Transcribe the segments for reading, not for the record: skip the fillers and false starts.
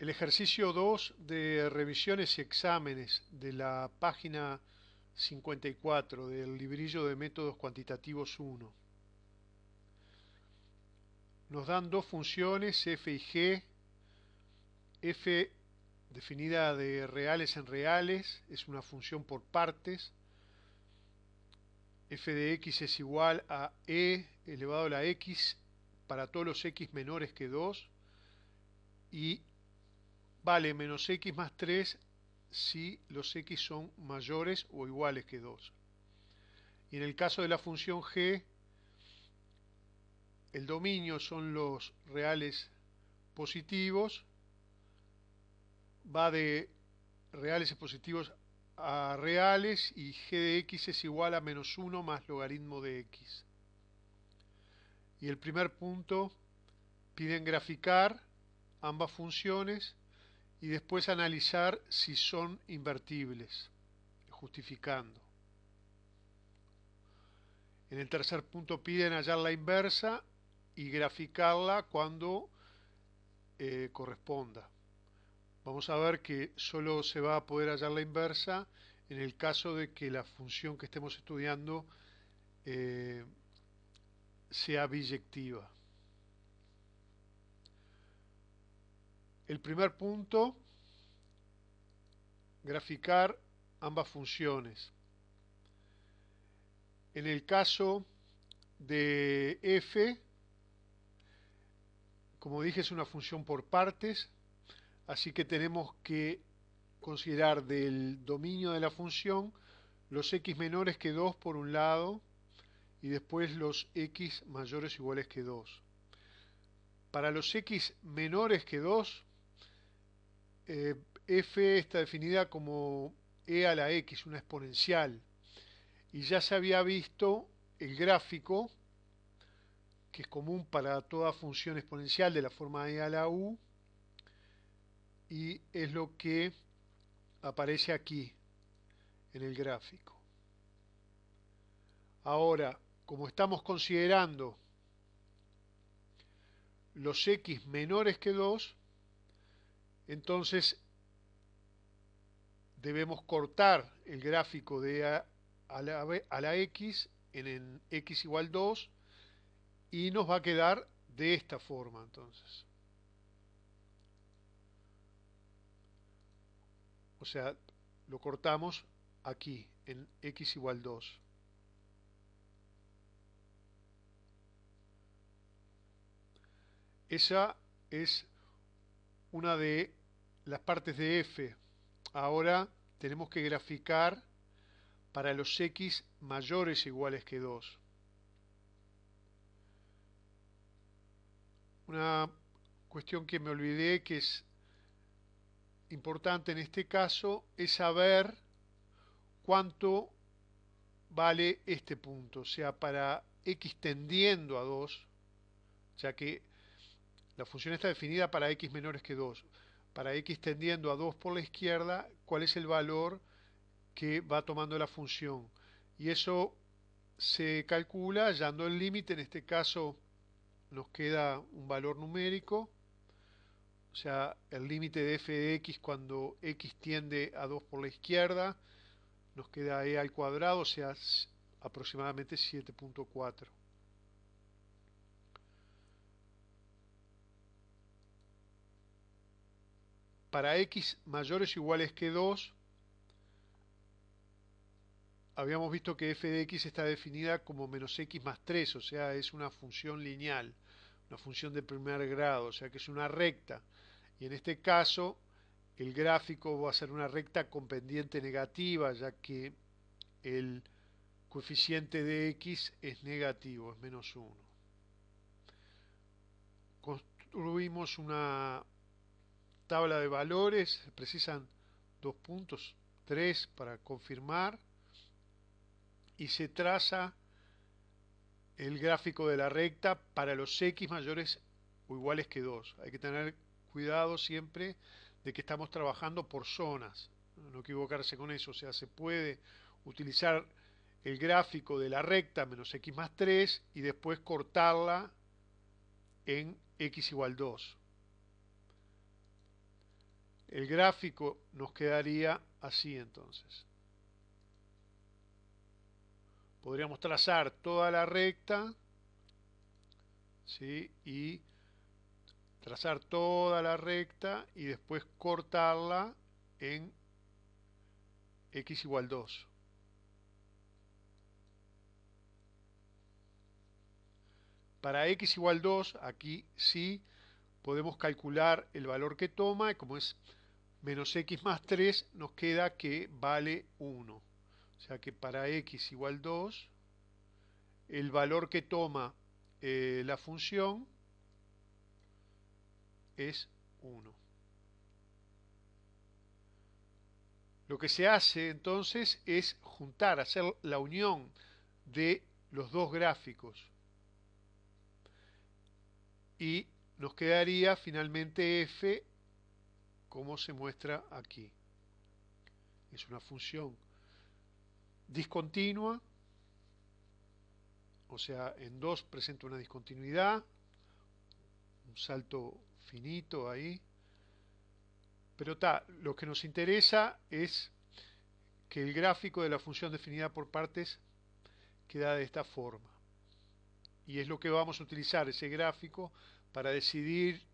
El ejercicio 2 de revisiones y exámenes de la página 54 del librillo de métodos cuantitativos 1. Nos dan dos funciones f y g. F definida de reales en reales es una función por partes. F de x es igual a e elevado a la x para todos los x menores que 2 y vale menos x más 3 si los x son mayores o iguales que 2. Y en el caso de la función g, el dominio son los reales positivos, va de reales y positivos a reales y g de x es igual a menos 1 más logaritmo de x. Y el primer punto piden graficar ambas funciones y después analizar si son invertibles, justificando. En el tercer punto piden hallar la inversa y graficarla cuando corresponda. Vamos a ver que solo se va a poder hallar la inversa en el caso de que la función que estemos estudiando sea biyectiva. El primer punto, graficar ambas funciones. En el caso de f, como dije, es una función por partes, así que tenemos que considerar del dominio de la función los x menores que 2 por un lado y después los x mayores o iguales que 2. Para los x menores que 2, f está definida como e a la x, una exponencial. Y ya se había visto el gráfico, que es común para toda función exponencial de la forma e a la u, y es lo que aparece aquí en el gráfico. Ahora, como estamos considerando los x menores que 2, entonces debemos cortar el gráfico de a la x en x igual 2 y nos va a quedar de esta forma entonces. O sea, lo cortamos aquí en x igual 2. Esa es una de las partes de f. Ahora tenemos que graficar para los x mayores o iguales que 2. Una cuestión que me olvidé que es importante en este caso es saber cuánto vale este punto, o sea, para x tendiendo a 2, ya que la función está definida para x menores que 2. Para x tendiendo a 2 por la izquierda, ¿cuál es el valor que va tomando la función? Y eso se calcula hallando el límite. En este caso nos queda un valor numérico, o sea, el límite de f de x cuando x tiende a 2 por la izquierda, nos queda e al cuadrado, o sea, aproximadamente 7.4. Para x mayores o iguales que 2, habíamos visto que f de x está definida como menos x más 3, o sea, es una función lineal, una función de primer grado, o sea que es una recta. Y en este caso, el gráfico va a ser una recta con pendiente negativa, ya que el coeficiente de x es negativo, es menos 1. Construimos una tabla de valores, se precisan 2 puntos, 3 para confirmar, y se traza el gráfico de la recta para los x mayores o iguales que 2. Hay que tener cuidado siempre de que estamos trabajando por zonas, no equivocarse con eso, o sea, se puede utilizar el gráfico de la recta menos x más 3 y después cortarla en x igual 2. El gráfico nos quedaría así entonces. Podríamos trazar toda la recta, ¿sí? Y trazar toda la recta y después cortarla en x igual 2. Para x igual 2, aquí sí podemos calcular el valor que toma, y como es menos x más 3, nos queda que vale 1. O sea que para x igual 2, el valor que toma la función es 1. Lo que se hace entonces es juntar, hacer la unión de los dos gráficos. Y nos quedaría finalmente f como se muestra aquí. Es una función discontinua, o sea, en 2 presenta una discontinuidad, un salto finito ahí. Pero lo que nos interesa es que el gráfico de la función definida por partes queda de esta forma. Y es lo que vamos a utilizar, ese gráfico, para decidir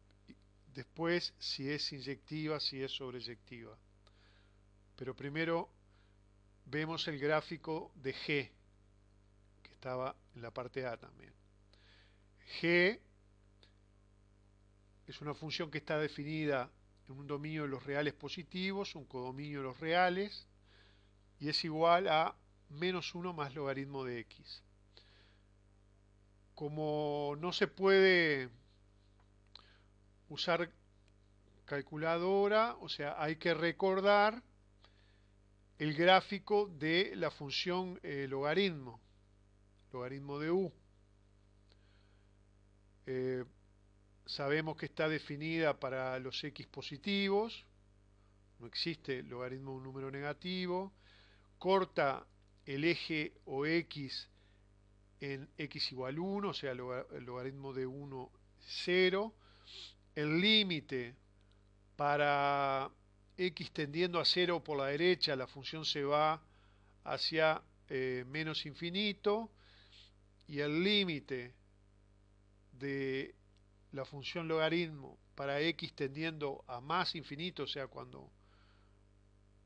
después si es inyectiva, si es sobreyectiva. Pero primero vemos el gráfico de G, que estaba en la parte A también. G es una función que está definida en un dominio de los reales positivos, un codominio de los reales, y es igual a menos 1 más logaritmo de x. Como no se puede usar calculadora, o sea, hay que recordar el gráfico de la función logaritmo de u. Eh, Sabemos que está definida para los x positivos, no existe logaritmo de un número negativo, corta el eje o x en x igual 1, o sea, el logaritmo de 1, 0. El límite para x tendiendo a 0 por la derecha, la función se va hacia menos infinito, y el límite de la función logaritmo para x tendiendo a más infinito, o sea, cuando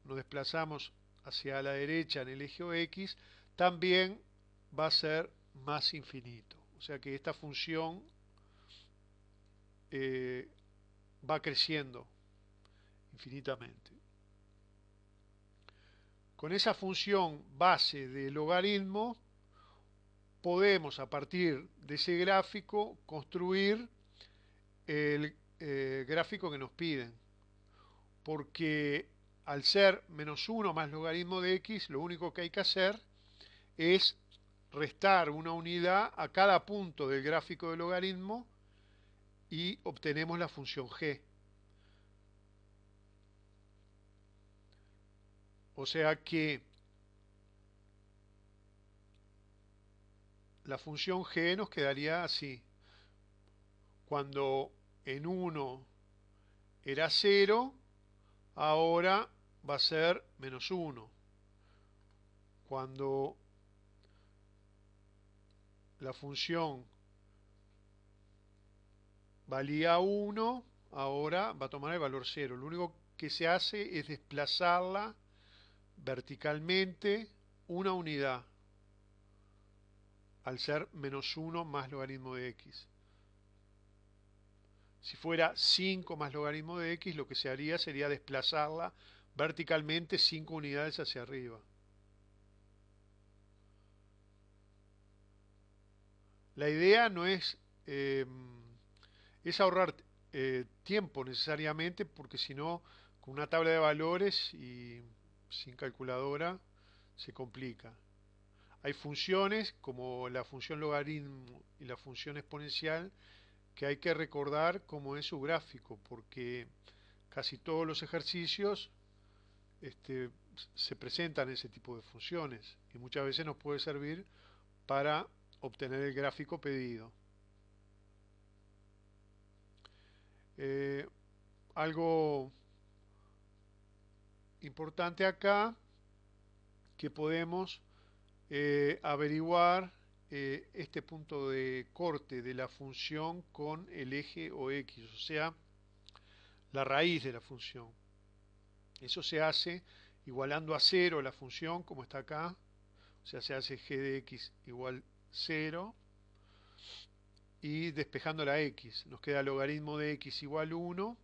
nos desplazamos hacia la derecha en el eje x, también va a ser más infinito. O sea que esta función va creciendo infinitamente. Con esa función base de logaritmo podemos, a partir de ese gráfico, construir el gráfico que nos piden, porque al ser menos 1 más logaritmo de x, lo único que hay que hacer es restar una unidad a cada punto del gráfico de logaritmo y obtenemos la función g. O sea que la función g nos quedaría así. Cuando en 1 era 0, ahora va a ser menos 1. Cuando la función valía 1, ahora va a tomar el valor 0. Lo único que se hace es desplazarla verticalmente una unidad, al ser menos 1 más logaritmo de x. Si fuera 5 más logaritmo de x, lo que se haría sería desplazarla verticalmente 5 unidades hacia arriba. La idea no es, es ahorrar tiempo necesariamente, porque si no, con una tabla de valores y sin calculadora se complica. Hay funciones como la función logaritmo y la función exponencial que hay que recordar cómo es su gráfico, porque casi todos los ejercicios se presentan ese tipo de funciones y muchas veces nos puede servir para obtener el gráfico pedido. Eh, Algo importante acá que podemos averiguar este punto de corte de la función con el eje o x, o sea, la raíz de la función. Eso se hace igualando a 0 la función, como está acá, o sea, se hace g de x igual 0, y despejando la x, nos queda logaritmo de x igual 1,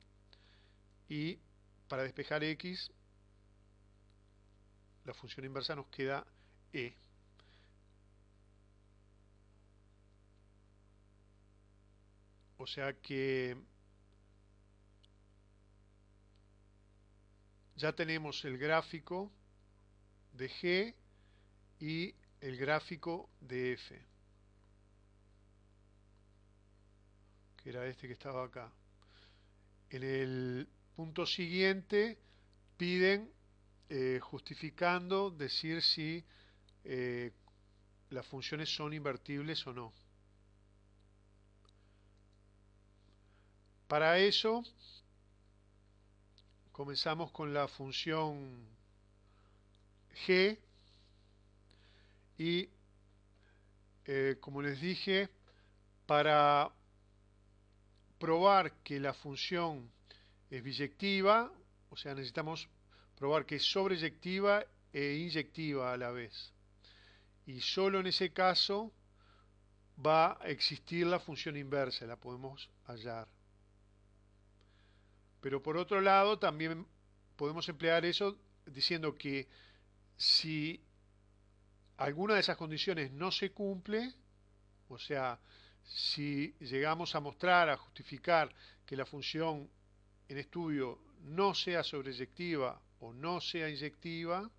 y para despejar x, la función inversa nos queda e. O sea que ya tenemos el gráfico de G y el gráfico de F, que era este que estaba acá. En el punto siguiente piden justificando, decir si las funciones son invertibles o no. Para eso comenzamos con la función G y como les dije, para probar que la función es biyectiva, o sea, necesitamos probar que es sobreyectiva e inyectiva a la vez. Y solo en ese caso va a existir la función inversa, la podemos hallar. Pero por otro lado, también podemos emplear eso diciendo que si alguna de esas condiciones no se cumple, o sea, si llegamos a mostrar, a justificar que la función en estudio no sea sobreyectiva o no sea inyectiva,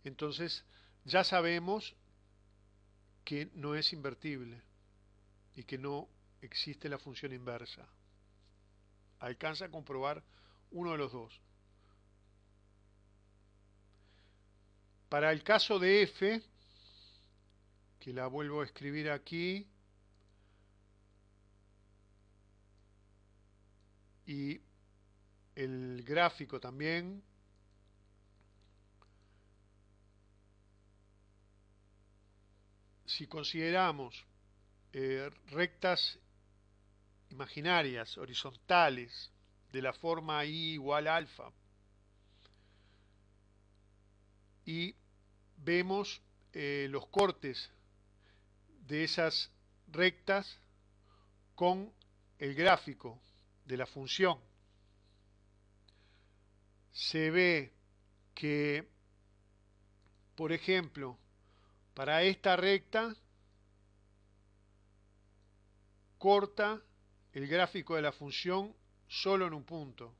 entonces ya sabemos que no es invertible y que no existe la función inversa. Alcanza a comprobar uno de los dos. Para el caso de F, que la vuelvo a escribir aquí, y el gráfico también, si consideramos rectas imaginarias, horizontales, de la forma i igual alfa, y vemos los cortes de esas rectas con el gráfico de la función, se ve que, por ejemplo, para esta recta corta el gráfico de la función solo en un punto.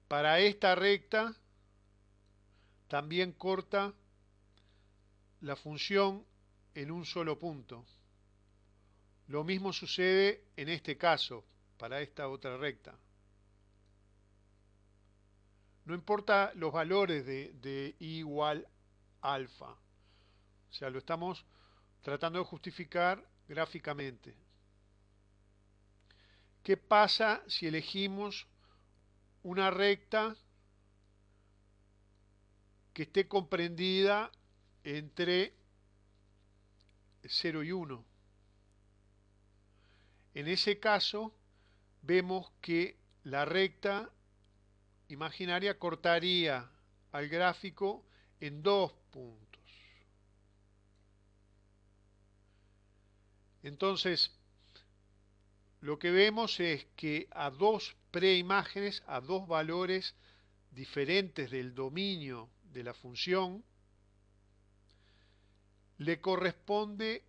Para esta recta también corta la función en un solo punto. Lo mismo sucede en este caso, para esta otra recta. No importa los valores de i igual alfa. O sea, lo estamos tratando de justificar gráficamente. ¿Qué pasa si elegimos una recta que esté comprendida entre 0 y 1? En ese caso, vemos que la recta imaginaria cortaría al gráfico en dos puntos. Entonces, lo que vemos es que a dos preimágenes, a dos valores diferentes del dominio de la función, le corresponde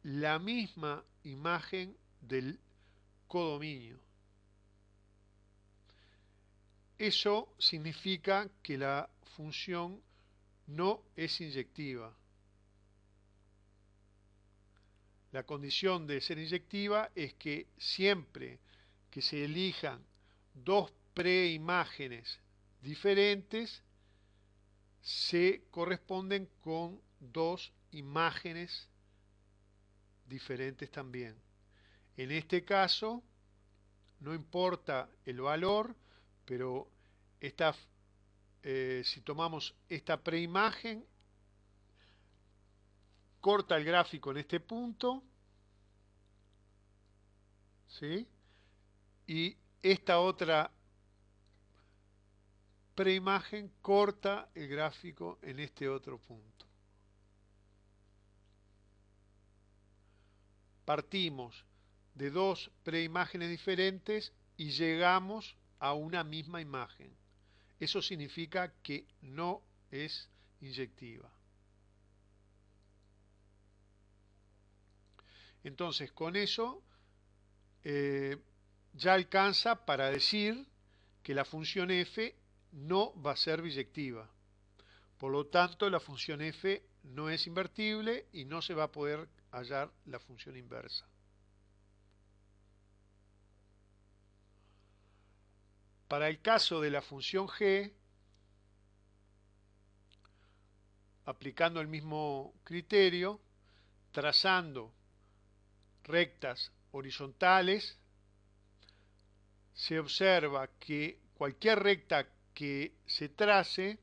la misma imagen del codominio. Eso significa que la función no es inyectiva. La condición de ser inyectiva es que siempre que se elijan dos preimágenes diferentes, se corresponden con dos imágenes diferentes también. En este caso, no importa el valor, pero si tomamos esta preimagen, corta el gráfico en este punto, ¿sí? Y esta otra preimagen corta el gráfico en este otro punto. Partimos de dos preimágenes diferentes y llegamos a una misma imagen. Eso significa que no es inyectiva. Entonces, con eso ya alcanza para decir que la función f no va a ser biyectiva. Por lo tanto, la función f no es invertible y no se va a poder hallar la función inversa. Para el caso de la función g, aplicando el mismo criterio, trazando rectas horizontales, se observa que cualquier recta que se trace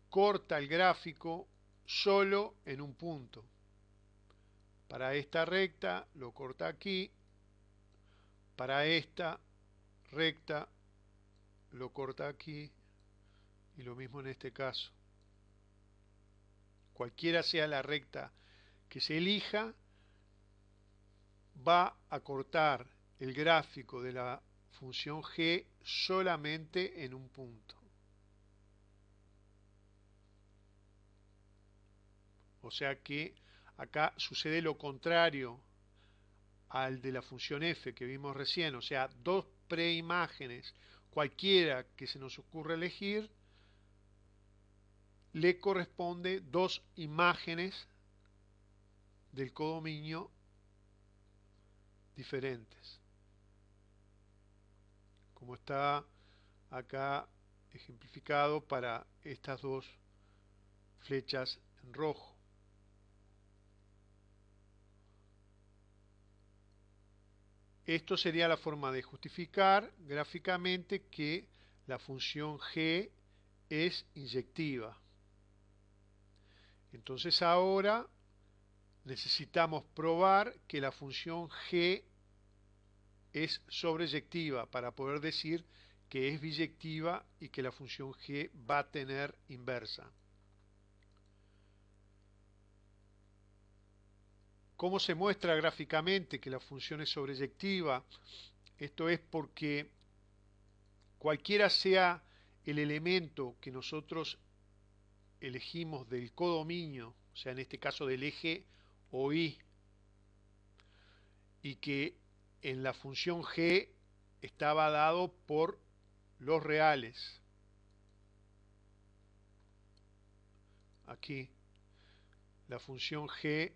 corta el gráfico solo en un punto. Para esta recta lo corta aquí, para esta recta lo corta aquí y lo mismo en este caso. Cualquiera sea la recta que se elija, va a cortar el gráfico de la función g solamente en un punto. O sea que acá sucede lo contrario al de la función f que vimos recién, o sea, dos preimágenes, cualquiera que se nos ocurra elegir, le corresponde dos imágenes del codominio diferentes, como está acá ejemplificado para estas dos flechas en rojo. Esto sería la forma de justificar gráficamente que la función g es inyectiva. Entonces ahora necesitamos probar que la función g es sobreyectiva para poder decir que es biyectiva y que la función g va a tener inversa. ¿Cómo se muestra gráficamente que la función es sobreyectiva? Esto es porque cualquiera sea el elemento que nosotros elegimos del codominio, o sea, en este caso del eje OI, y que en la función g estaba dado por los reales. Aquí, la función g,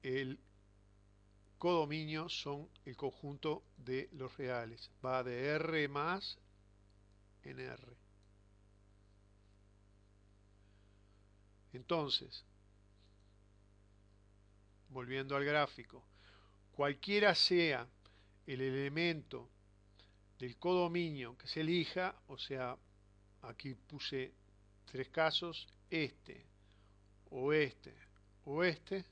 el codominio son el conjunto de los reales. Va de R más en R. Entonces, volviendo al gráfico, cualquiera sea el elemento del codominio que se elija, o sea, aquí puse tres casos, este, o este, o este,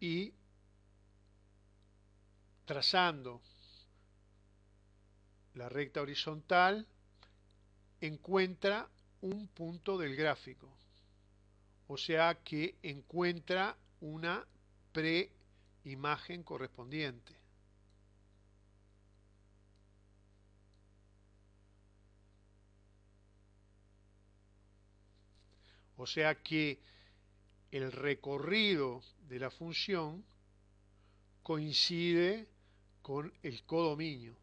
y trazando la recta horizontal encuentra un punto del gráfico, o sea que encuentra una preimagen correspondiente. O sea que el recorrido de la función coincide con el codominio.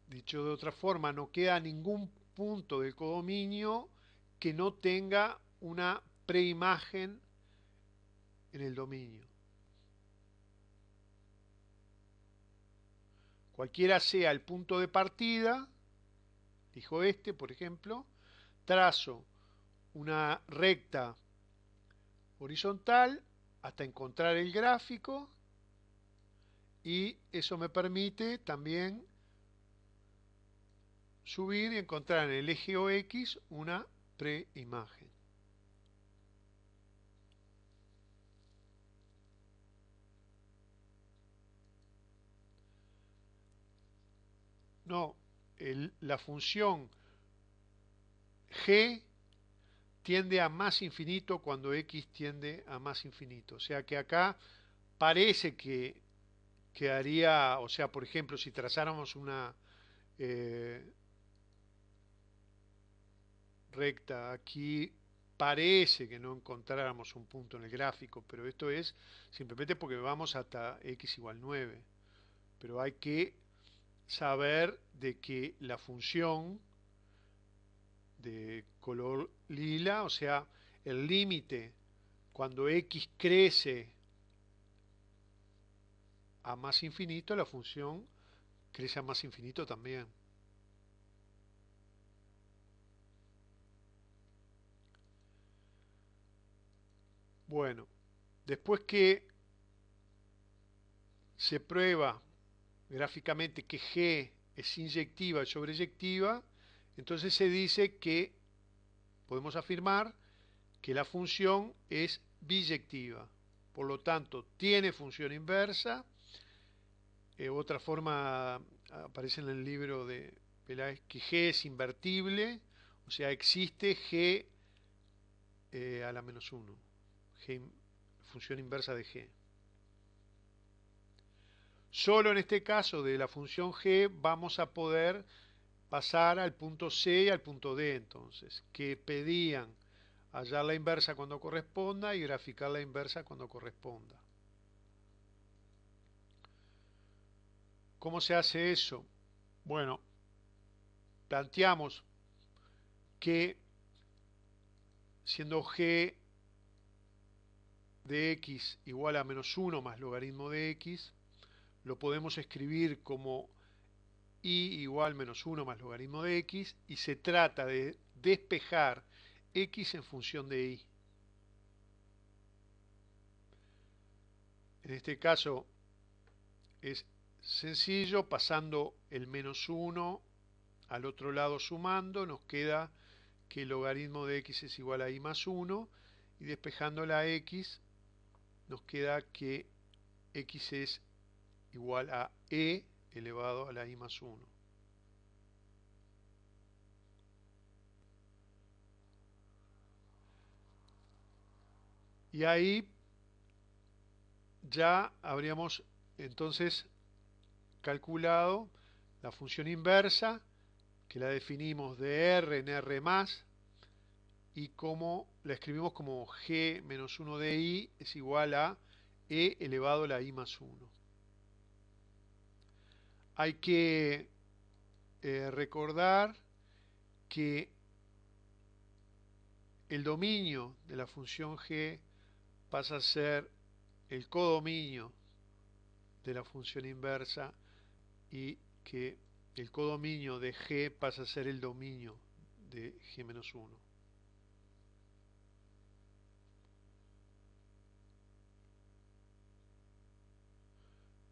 Dicho de otra forma, no queda ningún punto del codominio que no tenga una preimagen en el dominio. Cualquiera sea el punto de partida, dijo este, por ejemplo, trazo una recta horizontal hasta encontrar el gráfico, y eso me permite también subir y encontrar en el eje OX una preimagen. No, la función g tiende a más infinito cuando x tiende a más infinito. O sea que acá parece que quedaría, o sea, por ejemplo, si trazáramos una eh, recta aquí, parece que no encontráramos un punto en el gráfico, pero esto es simplemente porque vamos hasta x igual 9. Pero hay que saber de que la función de color lila, o sea, el límite cuando x crece a más infinito, la función crece a más infinito también. Bueno, después que se prueba gráficamente que G es inyectiva y sobreyectiva, entonces se dice que podemos afirmar que la función es biyectiva. Por lo tanto, tiene función inversa. Otra forma aparece en el libro de Peláez que G es invertible, o sea, existe G a la menos 1, G, función inversa de G. Solo en este caso de la función G vamos a poder pasar al punto C y al punto D, entonces, que pedían hallar la inversa cuando corresponda y graficar la inversa cuando corresponda. ¿Cómo se hace eso? Bueno, planteamos que siendo G de X igual a menos 1 más logaritmo de X, lo podemos escribir como y igual menos 1 más logaritmo de X, y se trata de despejar X en función de Y. En este caso es sencillo, pasando el menos 1 al otro lado sumando, nos queda que el logaritmo de X es igual a Y más 1, y despejando la X nos queda que X es igual a E elevado a la I más 1. Y ahí ya habríamos entonces calculado la función inversa, que la definimos de R en R más, y como la escribimos como G menos 1 de I es igual a E elevado a la I más 1. Hay que recordar que el dominio de la función G pasa a ser el codominio de la función inversa, y que el codominio de G pasa a ser el dominio de G menos 1.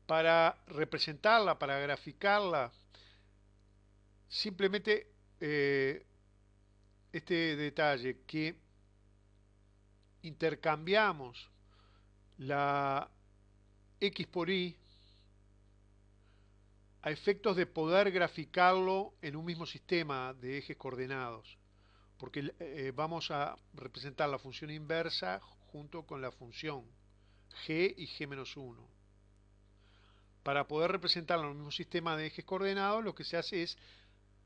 Para representarla, para graficarla, simplemente este detalle, que intercambiamos la X por Y a efectos de poder graficarlo en un mismo sistema de ejes coordenados, porque vamos a representar la función inversa junto con la función G y G menos 1. Para poder representarlo en un mismo sistema de ejes coordenados, lo que se hace es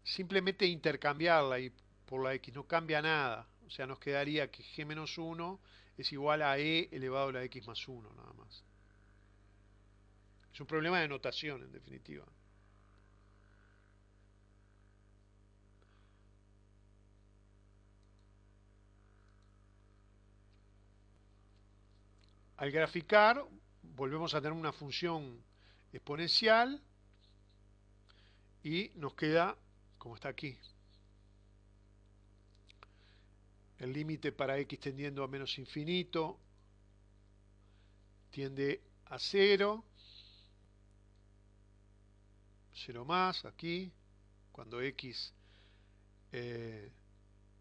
simplemente intercambiarla, y por la X no cambia nada. O sea, nos quedaría que G menos 1 es igual a E elevado a la X más 1, nada más. Es un problema de notación, en definitiva. Al graficar, volvemos a tener una función exponencial y nos queda como está aquí. El límite para x tendiendo a menos infinito tiende a 0, 0 más aquí, cuando x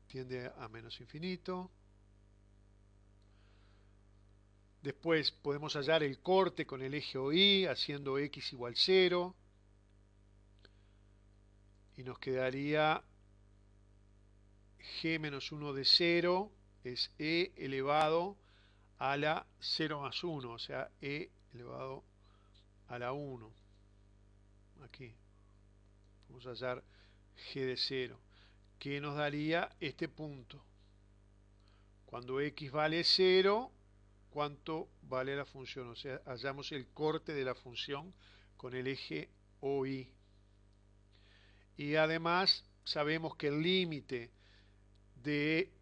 tiende a menos infinito. Después podemos hallar el corte con el eje OI haciendo x igual 0 y nos quedaría g menos 1 de 0 es e elevado a la 0 más 1, o sea, e elevado a la 1. Aquí vamos a hallar g de 0, que nos daría este punto. Cuando x vale 0, ¿cuánto vale la función? O sea, hallamos el corte de la función con el eje OI. Y además sabemos que el límite de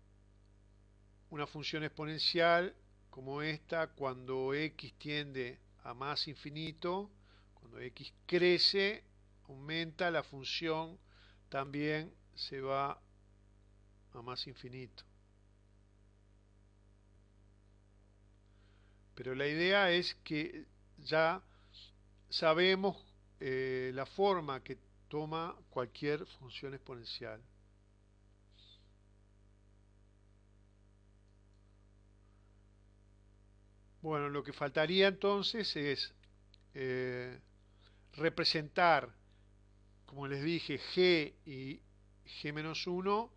una función exponencial como esta, cuando x tiende a más infinito, cuando x crece, aumenta, la función también se va a más infinito. Pero la idea es que ya sabemos la forma que toma cualquier función exponencial. Bueno, lo que faltaría entonces es representar, como les dije, g y g menos 1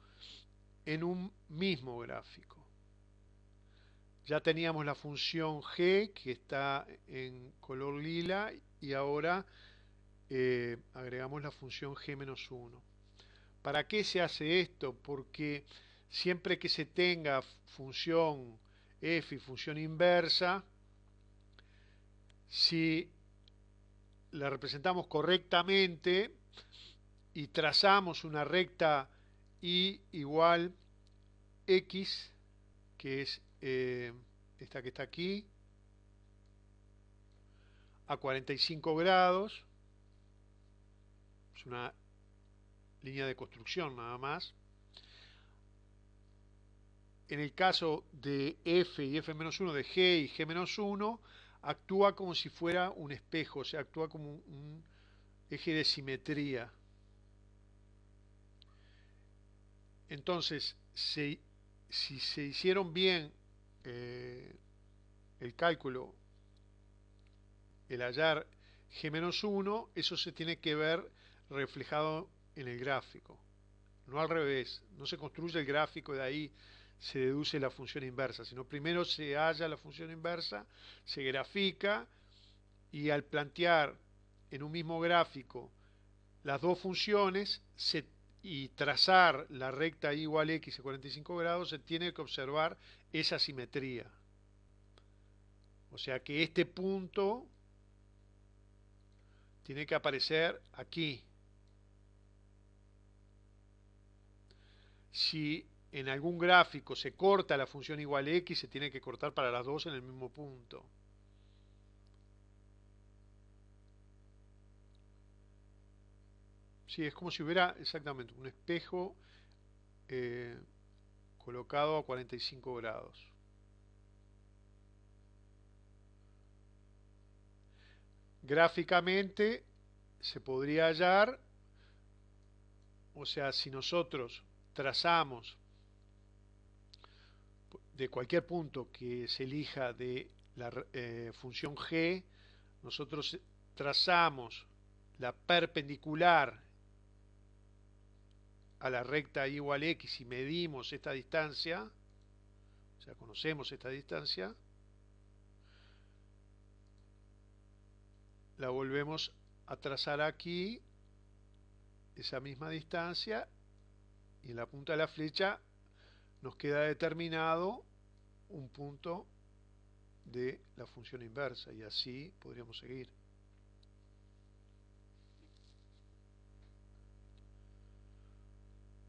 en un mismo gráfico. Ya teníamos la función g que está en color lila y ahora agregamos la función g menos 1. ¿Para qué se hace esto? Porque siempre que se tenga función f y función inversa, si la representamos correctamente y trazamos una recta y igual x, que es esta que está aquí, a 45 grados, es una línea de construcción nada más. En el caso de f y f menos 1, de g y g menos 1, actúa como si fuera un espejo, o sea, actúa como un eje de simetría. Entonces, si se hicieron bien el cálculo, el hallar g menos 1, eso se tiene que ver reflejado en el gráfico. No al revés, no se construye el gráfico y de ahí se deduce la función inversa, sino primero se halla la función inversa, se grafica y al plantear en un mismo gráfico las dos funciones y trazar la recta y igual x a 45 grados, se tiene que observar esa simetría. O sea que este punto tiene que aparecer aquí. Si en algún gráfico se corta la función igual x, se tiene que cortar para las dos en el mismo punto. Sí, es como si hubiera exactamente un espejo colocado a 45 grados. Gráficamente se podría hallar, o sea, si nosotros trazamos de cualquier punto que se elija de la función g, nosotros trazamos la perpendicular a la recta y igual x y medimos esta distancia, o sea, conocemos esta distancia, la volvemos a trazar aquí, esa misma distancia, y en la punta de la flecha nos queda determinado un punto de la función inversa, y así podríamos seguir.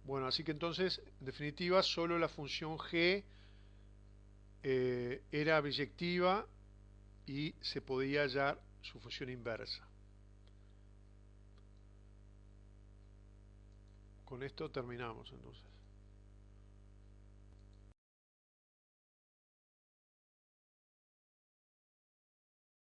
Bueno, así que entonces, en definitiva, solo la función g era biyectiva y se podía hallar su función inversa. Con esto terminamos entonces.